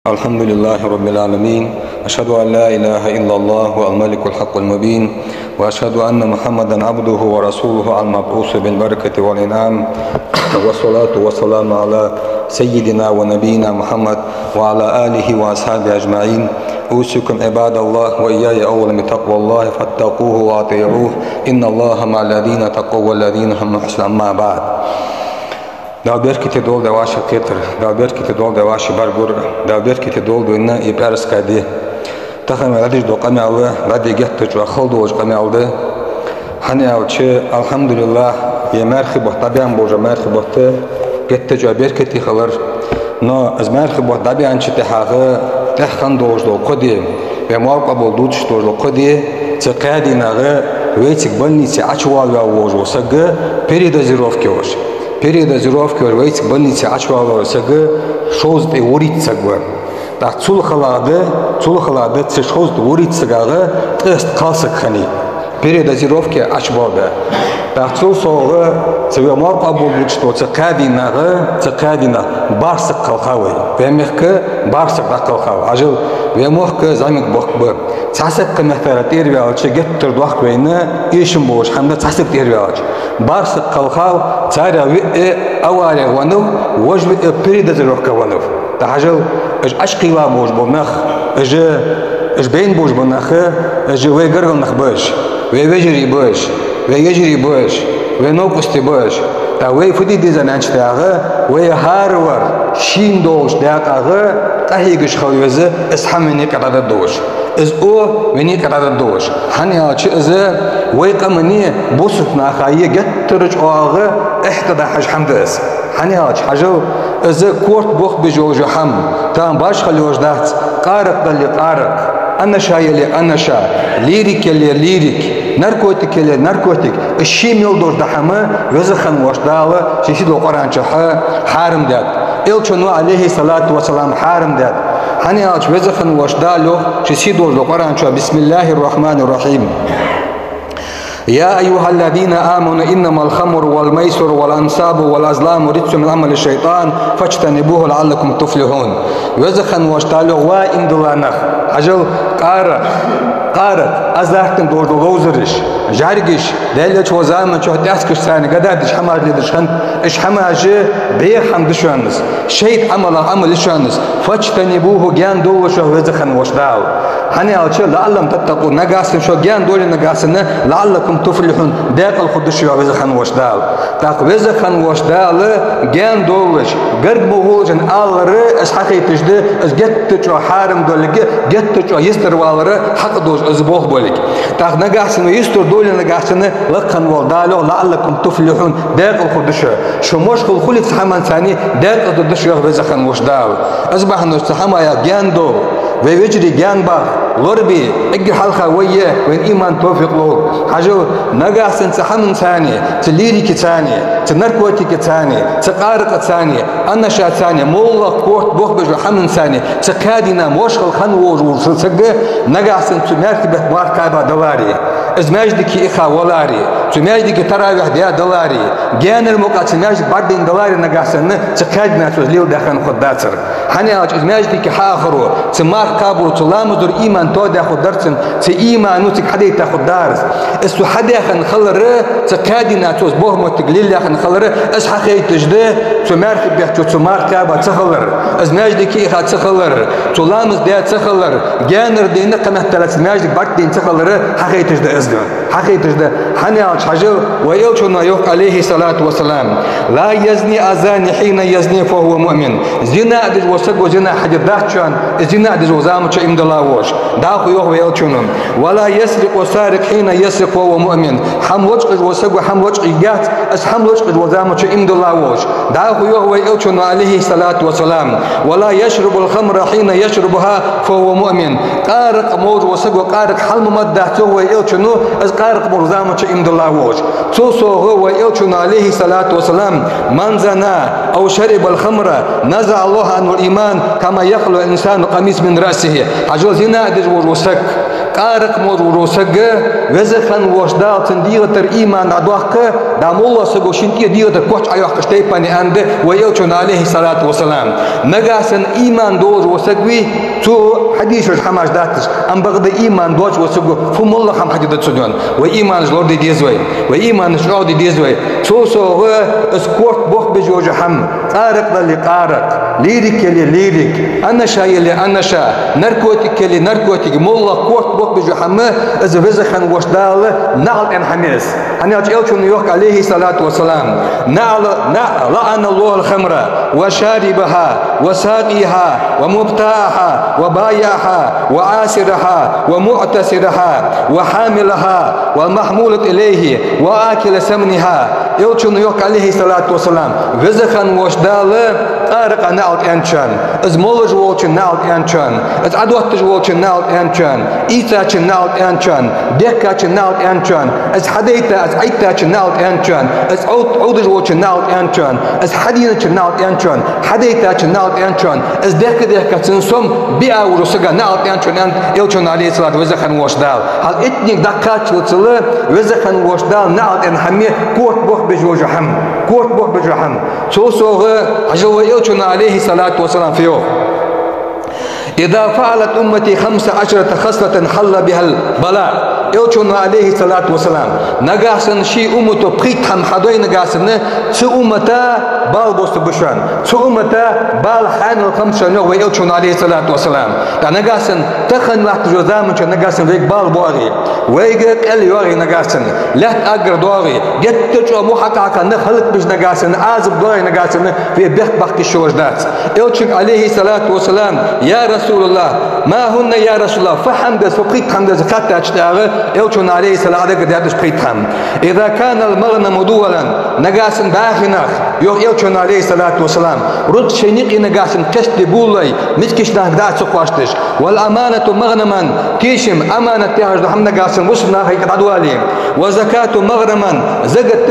الحمد لله رب العالمين. أشهد أن لا إله إلا الله هو الملك الحق المبين، وأشهد أن محمدا عبده ورسوله المبعوث بالبركة والإنعام، والصلاة والسلام على سيدنا ونبينا محمد وعلى آله وأصحابه أجمعين. أوصيكم عباد الله وإياي أولا بتقوى الله فاتقوه وأطيعوه، إن الله مع الذين تقوا والذين هم محسنون. أما بعد، da berkite dol da vaše ketr, da berkite dol da vaše bargur, da berkite dol do inna i perskadi. Taham radish do qama'u radi gehtu wa khaldu wa qama'u. Hani avche alhamdulillah ye merhaba tabian boja merhaba te gehtu wa berkite khalar. No az merhaba tabian chite haga tahkan doj do qadi ve muqabul dud shto do qadi tsaqadi naga вейцик больницы ачвалва вожу сага передозировки вож. Передозировки вейцик больницы ачвалва сага шост и урицаг ва. Так цулхалады ц шост урицагага тест қалсак хани. Передозировки ачвалда. Так цулсога цвемар қабул что цакадина барсак қалхавы. Вемехка барсак қалхавы. Ажил вемохка замик бохбы. Цасак қамехтара тервиалчы геттер дуақ вейна ешім бош хамда цасак тервиалчы. Барсак қалхав царя ви авария ванов вожви передозировка ванов. Тахажил ашқила бош болнах бейн бош болнах вейгаргал нах бош вейвежери бош вейежери бош вейнопусти бош. Та вей фуди дизананчтага вей харвар шин дош дякага тахигиш хавизе исхамини кадада дош. إز أو مني كذا دوش هني أشي إذا ويق مني بوسطنا خاية جت ترج آغا إحدى حج حمدس هني أشي حجو إذا كورت بوخ بجوج حم تام باش خليوش دات قارق اللي قارق أنا شاي اللي أنا شاي ليريك اللي ليريك ناركوتيك اللي ناركوتيك الشيء ميلدور دحمة وزخن وش داله شيء لو قران شها حارم دات إلشنو عليه الصلاة والسلام حارم دات هني أش وزخن وش داله شيء لو قران شها بسم الله الرحمن الرحيم. يا أيها الذين آمنوا إنما الخمر والميسر والأنصاب والأزلام رجس من عمل الشيطان فاجتنبوه لعلكم تفلحون. وزخن وش داله وإن دلانخ أجل قارق أزاحتن دور دوزرش جارجش دليل وزامن شو تأسكش ثاني قدادش حماج لدشخن إيش حماج بيخ حمد شانس شيء عمل شانس فاجتنبوه جان دول شو وزخن وش داو هني أشياء لعلم تتقوا نجاسن شو جان دول نجاسن لعلكم تفلحون داق الخدش شو وزخن وش داو تاق وزخن وش داو جان دولش قرب مولجن آلر إس حقي تجد إس جت شو حارم دولك جت شو يستر والر حق دوش أزبوه بولك تاق نجاسن ويستر دول نجاسن لقن والدالو لعلكم تفلحون داق الخدش شو مشكل خلت حمان ثاني داق الخدش شو وزخن وش داو أصبح نستحمى يا جان دو ويجري جان با لوربي اجي حلقه ويا وين ايمان توفيق لو حاجه نغاسن سحمن ثاني تليريك ثاني تنركوتيك ثاني تقارق ثاني انا شا ثاني مولا كوت بوخ بجو حمن ثاني تكادينا موشل خن وسق نغاسن تمرتبه ماركابا دواري ازماجدك اخا ولاري تماجدك تراويح ديا دولاري جان المقات ماجد بعدين دولاري نغاسن تكادنا تليو دخن خداتر هني ازماجدك حاخرو تمار كابو تلامدر ايمان تو داخل درسن تي ايمانوتك حدا تاخذ دارس استو حدا خن خلر تكادنا توز بوهم تقليل خن خلر اس حقي تجده تمارك بيحتو تمار كابا تخلر ازماجدك اخا تخلر تلامز ديا تخلر جانر دين قمه ثلاث ماجدك بعدين تخلر حقي تجده ازغ حقي تجده هني حاجه ويلشنا يوق عليه الصلاه والسلام لا يزني ازاني حين يزني فهو مؤمن زنا دج وسق وزنا حاجه داچان زنا دج وزامچ امدلاوش داخو يوق ويلشنم ولا يسرق وسارق حين يسرق وهو مؤمن حم وجق وسق حم وجق يات اس حم وجق وزامچ امدلاوش داخو يوق ويلشن عليه الصلاه والسلام ولا يشرب الخمر حين يشربها فهو مؤمن قارق موج وسق وقارق حلم مدته ويلشنو اس قارق وزامچ امدلاوش هو ويلشن عليه الصلاه والسلام من زنا او شرب الخمر نزع الله عنه الايمان كما يخلو الانسان قميص من راسه عجوز زنا دج وسق قارق مور وروسق وزخن وشدال تنديغتر إيمان عدوك دام الله سقو شنتي ديغتر كوش عيوح كشتيباني عند ويوچون عليه الصلاة والسلام نغاسن إيمان دوز وسقوي تو حديث حماش داتش أم بغد إيمان دوز وسقو فم الله خم حديد تسجون وإيمان جلور دي ديزوي وإيمان جلور دي ديزوي سو هو اسكورت بوخ بجوج حم قارق دلي قارق ليريك يلي ليريك أنشا يلي أنشا نركوتك يلي نركوتك مولا كورت بوخ بجو حم إذا وزخن وشدال نعل إن حميس أنا أجيلكم يوك عليه الصلاة والسلام لعن الله الخمر وشاربها وساقيها ومبتاعها وبايعها وعاسرها ومعتسرها وحاملها والمحمولة إليه وآكل سمنها يلكم يوك عليه الصلاة والسلام وزخن وشدال قارق نعلت أنشان إز مولج والشن نعلت أنشان إز عدوتج والشن نعلت أنشان إيتاج نعلت أنشان ديكاج نعلت أنشان إز حديتا إز عيتاج نعلت أنشان إز عودج والشن نعلت أنشان إز حدينج نعلت أنشان حديتاج نعلت أنشان إز ديكا تنسوم بيع ورسقا نعلت أنشان يلكم عليه الصلاة وزخن وشدال هل إتني دكاج وصل وزخن وشدال نعلت أن حمية كورت بوخ بجوج حم كورت بوخ بجوج حم سو عجوا يلكم عليه الصلاة والسلام في يوم إذا فعلت أمتي 15 خصلة حل بها البلاء يلكم عليه الصلاة والسلام نجاسن شيء أمته بقيت هم حدوي نجاسن شو أمته بال بوست بشان شو أمته بال حان الخمسة نوع يلكم عليه الصلاة والسلام نجاسن تخن وقت جزام من نجاسن ويك بال بواري ويك ال يوري نجاسن لا أجر دوري جت تجوا محقق نخلق بش نجاسن عازب دوري نجاسن في بخ بخ الشوج دات يلكم عليه الصلاة والسلام يا رسول الله ما هن يا رسول الله فحم ده سقيت حم ده زكاة أشتاعه يلكم عليه الصلاة والسلام إذا كان المغنم دولا نجاسن باخناخ يلكم عليه الصلاة والسلام رد شنيق نجاسن كشت بولاي متكش نهدات سقواشتش والأمانة مغنما كيشم أمانة تهج هم نجاسن وصلنا هيك عدوالي وزكاة مغنما زقت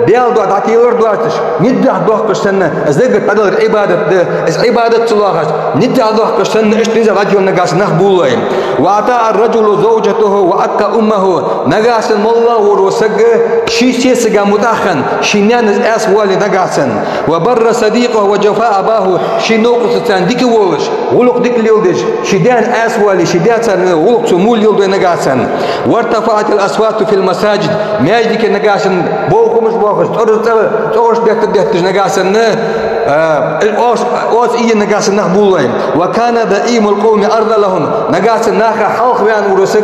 بيال دوات عتيلر دواتش ندع دوح كشتنا زقت بدل عبادة عبادة الله ندع دوح كشتنا إيش نزل رجل نجاسن نخبولاي وأعطى الرجل زوجته وأتى أمه نجاسن مولى ورسق شي سيسجا متأخن شي نانز أس والي نجاسن وبر صديقه وجفاء أباه شي نوقس تان ديك وولش ولق ديك اليودج شي دان أس والي شي دان سان ولق سمول يلد نجاسن وارتفعت الأصوات في المساجد ما يجيك نجاسن بوكم مش بوكش تورش ديت نجاسن أوس إيه نجاسن نخبولين وكان دائم القوم أرض لهم نجاسن ناخا حلق بيان ورسق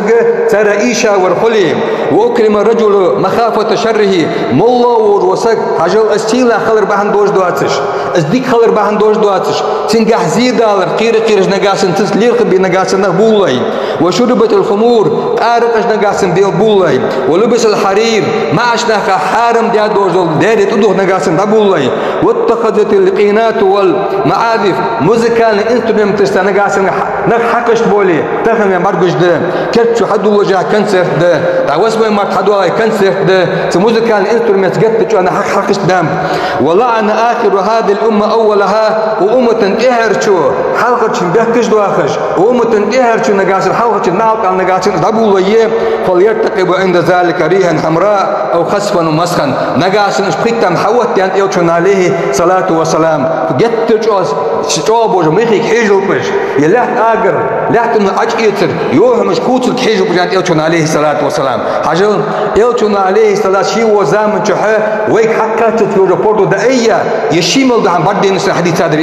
ترى إيشا ورخلي وأكرم الرجل مخافة شره مولى ورسق حجل استيلا خلر بهن دوش دواتش ازديك خلر بهن دوش دواتش تنجح زيدالر قيرج نجاسن تسليق بنجاسن نخبولين وشربت الخمور قارقش نجاسن بيلبولين ولبس الحرير معش ناخا حارم ديا دوش داري تدوه نجاسن نخبولين واتخذت القينات والمعازف موسيقال انسترومنت تستنجاسن نحقش بولي تفهم يا مرجش ده كتشو حدو وجه كنسر ده واسمه ما حدو كنسر ده موسيقال انسترومنت جت انا حقش دم والله انا اخر هذه الامه اولها وامه اهرشو حلقه بهكش دواخش وامه اهرشو نجاسن حلقه ناوك على نجاسن دبوليه فليرتقب عند ذلك ريحا حمراء او خسفا ومسخا نجاسن سبيتم حوت يعني يوتشون عليه صلاه والسلام جت شوبوج ميخي حيجو بش يلا اجر لا تن اجيتر يوم مش كوتل حيجو بجانت يوتشون عليه الصلاه والسلام حاجه يوتشون عليه الصلاه شي وزام جحه ويك حكات في ريبورت دايه يشيمل ده بعدين حديث هذا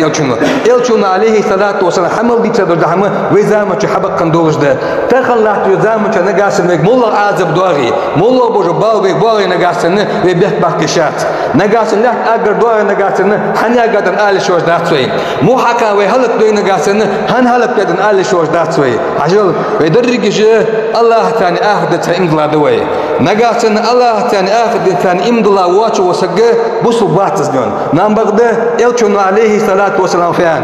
يوتشون عليه الصلاه والسلام حمل دي تدر ده وزام حبق قندوج ده تخلى يزام نغاسن مولا عازب دوغي مولا بوج باوي باوي نغاسن وبيخ باكشات نغاسن لا اجر دوغي نغاسن حنيا قدن آل شوش داتسوي مو حكا وهلك دوي نغاسن هن هلك قدن آل شوش داتسوي عجل ويدرج الله ثاني اخذ امدلا دوي نغاسن الله ثاني اخذ ثاني امدلا واتش وسق بوسو باتس دون نام بغده يلچون عليه الصلاه والسلام فيان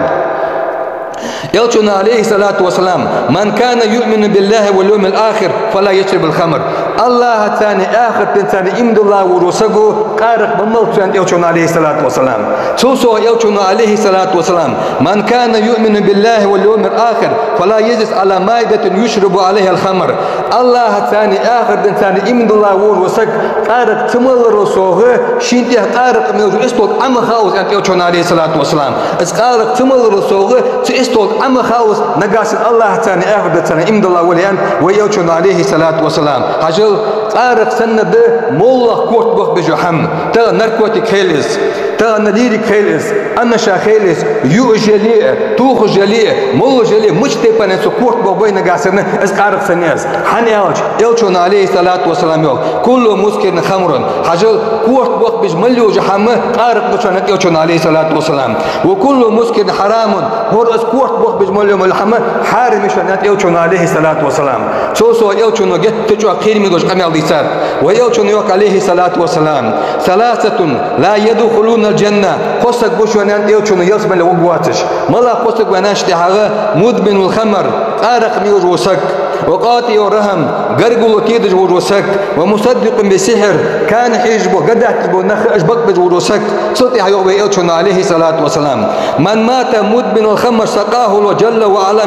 يلچون عليه الصلاة والسلام من كان يؤمن بالله واليوم الآخر فلا يشرب الخمر الله ثاني آخر ثاني إمد الله ورسقه قارق بملك عند يوشون عليه الصلاة والسلام سوسو يوشون عليه الصلاة والسلام من كان يؤمن بالله واليوم الآخر فلا يجلس على مائدة يشرب عليها الخمر الله ثاني آخر ثاني إمد الله ورسق قارق تمل رسوه شينته قارق ميوجو استول أم خاوس عند يوشون عليه الصلاة والسلام اس قارق تمل رسوه استول أم خاوس نقاس الله ثاني آخر ثاني إمد الله وليان ويوشون عليه الصلاة والسلام حجل قارق سند مولا كوت بخ بجحم تا نركوتي خيلس تا نديري خيلس أنا شا خيلس يو جلي توخ جلي مول جلي مجتي بنسو كوت بخ بين قاسنا اس قارق سنياس حني يوشون عليه الصلاة والسلام يو كل مسكر خمر حجل كوت بخ بجملي وجحم قارق بشانت يوشون عليه الصلاة والسلام وكل مسكر حرام هو اس كوت بخ بجملي ملحم حارم شانت يوشون عليه الصلاة والسلام سوسو يوشون جت تجوا خير ميدوش قمل ديسات ويوشون يوك عليه الصلاة والسلام ثلاثة لا يدخلون الجنة قصك بوشونان يوشون يصبن لوقواتش ملا قصك وناش تحاغا مدمن الخمر قارق ميوج وسك وقاطي ورهم قرقل كيدج وروسك ومصدق بسحر كان حجبه قدعت بنخ أجبك بجوروسك سطح يوبي يوشون عليه الصلاة والسلام من مات مدمن الخمر سقاه وجل وعلا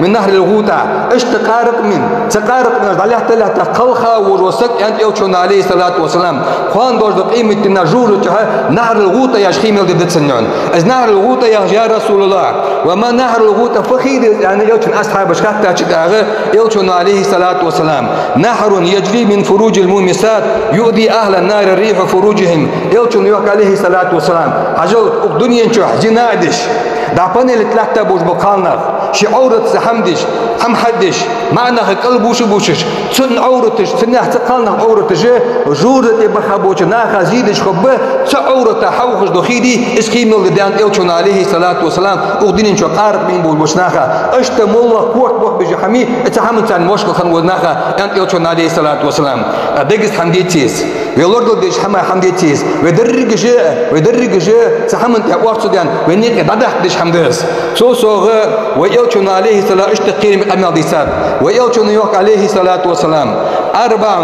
من نهر الغوطة اشتقارق من سقارق من عليه تلات قلخا وروسك أنت يوشون عليه الصلاة والسلام خوان دوش قيمة النجور نهر الغوطة يا شخيم يلدد سنون از نهر الغوطة يا رسول الله وما نهر الغوطة فخير يعني يوشون أصحاب شكاتا شكاغ يوشون عليه الصلاة والسلام نهر يجري من فروج المومسات يؤذي أهل النار الريح فروجهم يوشون يوك عليه الصلاة والسلام عجل الدنيا نشوح جنادش دعباني لتلاتة بوش بقالنا شي عورت حمدش هم حدش معناها قلبوش بوشش سن عورتش سنح تقالنا عورتش جورت بخبوش ناخا زيدش خبه سعورت حوخش دخيدي اسكيم الديان يوشون عليه الصلاة والسلام اغدين نشوح قارب من بوش ناخا اشتم الله قوت بوح بجحمي اتحمل تان مشكل خان وناخا انت يوشون عليه الصلاة والسلام ادقس حمديتيس ويلورد ديش حما حمديتيس ودرج جاء تحمل تقوار سودان ونيك ددح ديش حمدس سوسو ويوشون عليه الصلاة اشتقير من أمن الضيسات ويوشون يوك عليه الصلاة والسلام أربع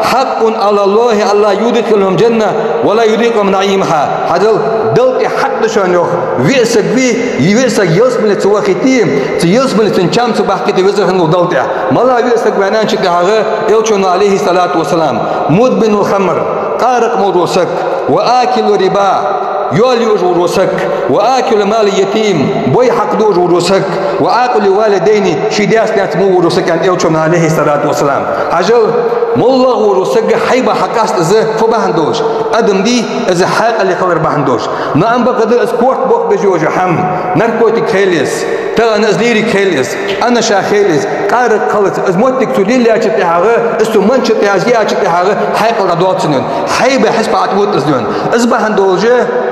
حق على الله الله يدخلهم جنة ولا يذيقهم نعيمها هذا دلت حق شان يوك ويسك بي يوسك يسمل تواختيم تيسمل تنشام تبحكي تيسك دلت ملا ويسك بنان شكها يوشون عليه الصلاة والسلام مدمن الخمر قارق موروسك وآكل ربا يولي وروسك وآكل مال يتيم بوي حق دوج وروسك وآكل والديني شداس ناس مو وروسك عند يوشون عليه الصلاة والسلام عجل مولغ وروسك حيبة حقاست إذا فبهندوش أدم دي إذا حق اللي خبر بهندوش نعم بقدر اسكوت بوك بجوج حم نركوتك خيلس ترى نزليري خيلس أنا شا خيلس قارق خلص ازموتك تولي لي أشتي حاجة استو منشت يازي أشتي حاجة حيق الردوات سنون حيبة حسب عتبوت أزنون إزبهندوش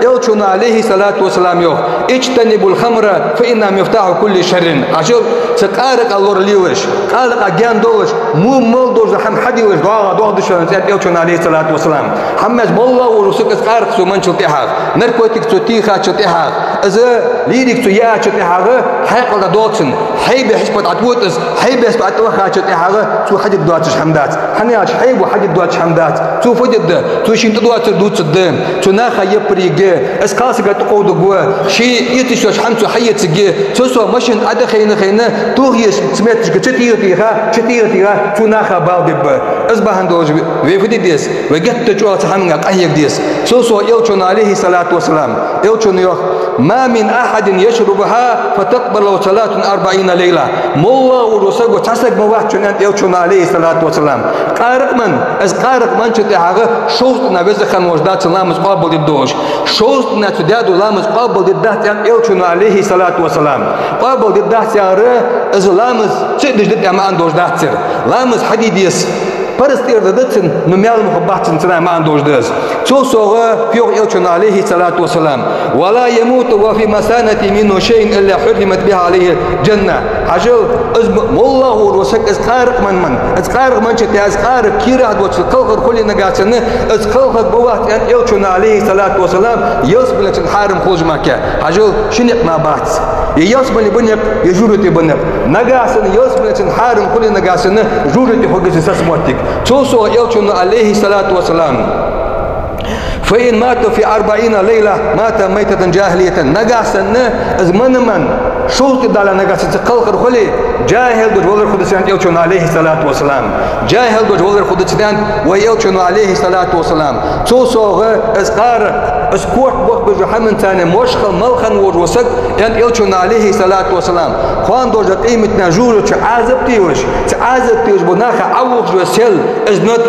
يوشون عليه الصلاة والسلام يوم اجتنبوا الخمر فإنها مفتاح كل شر عشان سقارق الله ليوش قارق أجان دوش مو مول دوش هم حدي وش دعاء دشان يوشون عليه الصلاة والسلام حماش بالله ورسك قارق سو من شتيها نركوتك شتيها شتيها إذا ليرك شيا شتيها حيق الدوتن حيب حسبت عتوتس حيب حسبت عتوها شتيها شو حد دوتش حمدات حنياش حيب وحد دوتش حمدات شو فجد شو شين دوتش دوتش الدم شو ناخا يبريج اسكاس قد قود جوا شيء يتشوش حمسو حية تجي سوسو مشين عدا خينا توهيش سمعت شتيرتيها تناخا بالدب أصبح عندوج ويفدي ديس وجت تجوا تحمل قهيك ديس سوسو يوشون عليه الصلاة والسلام يوشون يوح ما من أحد يشربها فتقبل صلاة 40 ليلة مولا ورسق وتسق مواحد يوشون عليه الصلاة والسلام قارق من شتيها شوط نبذ خن وجدات سلام قابل الدوش شوط نتدادو لامس قابل الدهت يوشون عليه الصلاة والسلام قابل الدهت ياره إذ لامس شدش دت ما عندوش دهتر لامس حديديس برستير دتن نميال مخباتن تنا ما عندوش دز شو صوغ فيو يوشون عليه الصلاة والسلام ولا يموت وفي مسانة منه شيء إلا حرمت بها عليه الجنة عجل والله ورسك اسقارق من شتى اسقارق كيرا دوت كلخر كل نجاسنا اسقلخ بوات أن يوشون عليه الصلاة والسلام يسبل الحارم خرج مكة عجل شنق ما بات يصبني بنك يجورتي بنك نجاسن يصبني حارم كل نجاسن جورتي حقس سسمتك توصو يلشن عليه الصلاة والسلام فإن مات في 40 ليلة مات ميتة جاهلية نجاسن أزمن من شو كده نجاسن تقلق خلي جاهل بجوار خدسان يلشن عليه الصلاة والسلام جاهل بجوار خدسان ويلشن عليه الصلاة والسلام توصو أسقار اسكوت بوق بجحمن ثاني مشخل ملخن وجوسك أن يلشن عليه الصلاة والسلام خوان دوجة قيمتنا جورو تعذب تيوش بناخ عوق جوسيل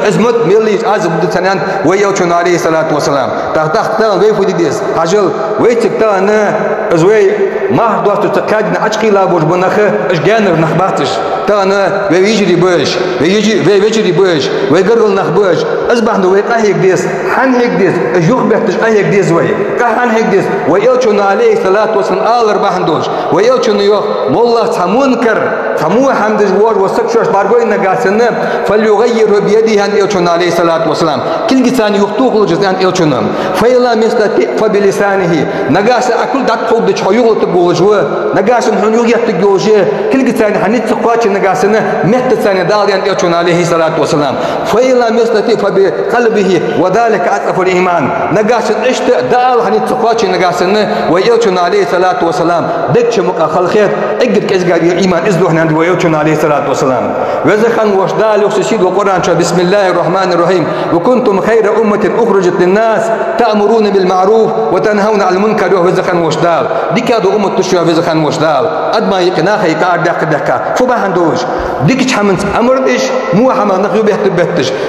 ازمت مليش عذب دتنان ويلشن عليه الصلاة والسلام تختار ويفو ديس عجل ويتك تانا ازوي ما دوست تقادنا اشقي لا بوج بناخ اشجانر نخباتش تانا ويجري بوش ويجري بوش ويقرل نخبوش اصبح نو ويقاهيك ديس حن هيك ديس يوخ بيحتش اهيك ديس وي كهان هيك ديس ويلشن عليه الصلاة والسلام آلر بحندوش ويلشن يوخ والله تمنكر تمو حمد جوار وسكشوش بارغوي نغاسن فليغير بيده ان يلشن عليه الصلاة والسلام كل جسان يختوق لجزان يلشن فإلا مستطيع فبلسانه نغاس اكل دك خود تشيوغ تبوجو نغاس هن يغيت تجوجه كل جسان حنيت تقاچ نغاسن مت ثاني دال ان يلشن عليه الصلاة والسلام فإلا مستطيع فبقلبه وذلك اطف الايمان نغاس اشت دال حنيت تقاچ نغاسن ويلشن عليه الصلاة والسلام دك مق خلخيت اجد كزغا ايمان ازدوهن ويلشن عليه الصلاة والسلام وزخن وشدال يخشيد وقرآن بسم الله الرحمن الرحيم وكنتم خير أمة أخرجت للناس تأمرون بالمعروف وتنهون عن المنكر وزخن وشدال دي كادو أمة تشوى وزخن وشدال أدما يقناخ يقار دكا فبهندوش ديك تحمنت أمردش مو حما نخيو بيهتر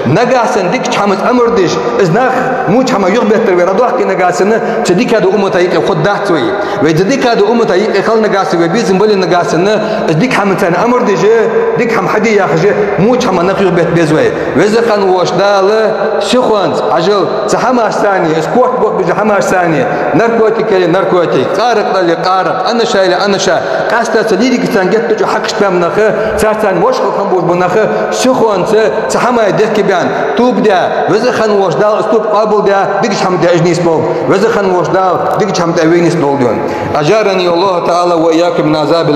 نغاسن ديك تحمنت أمردش إزناخ مو حما يغبيهتر وردوح كي نغاسن تدي كادو أمة يقل خد داحتوي ويدي كادو أمة يقل نغاسن وبيزن بولي نغاسن ديك حمنت أمردش ديك حم حدي يا خجي موش حما نخيو بيت بيزوي وزخن وشدال شخوانت عجل تحماش ثاني اسكوت بوك بجحماش ثاني ناركوتيك قارق أنا شا قاستا سليدي كتان جت حقش بام نخه ساتان وشخل خنبوش بنخه شخوانت تحما يدك بيان توب دا وزخن وشدال استوب قابل دا ديك حم دا اجنيس بول وزخن وشدال ديك حم دا وينيس بول دون أجارني الله تعالى وإياكم من عذاب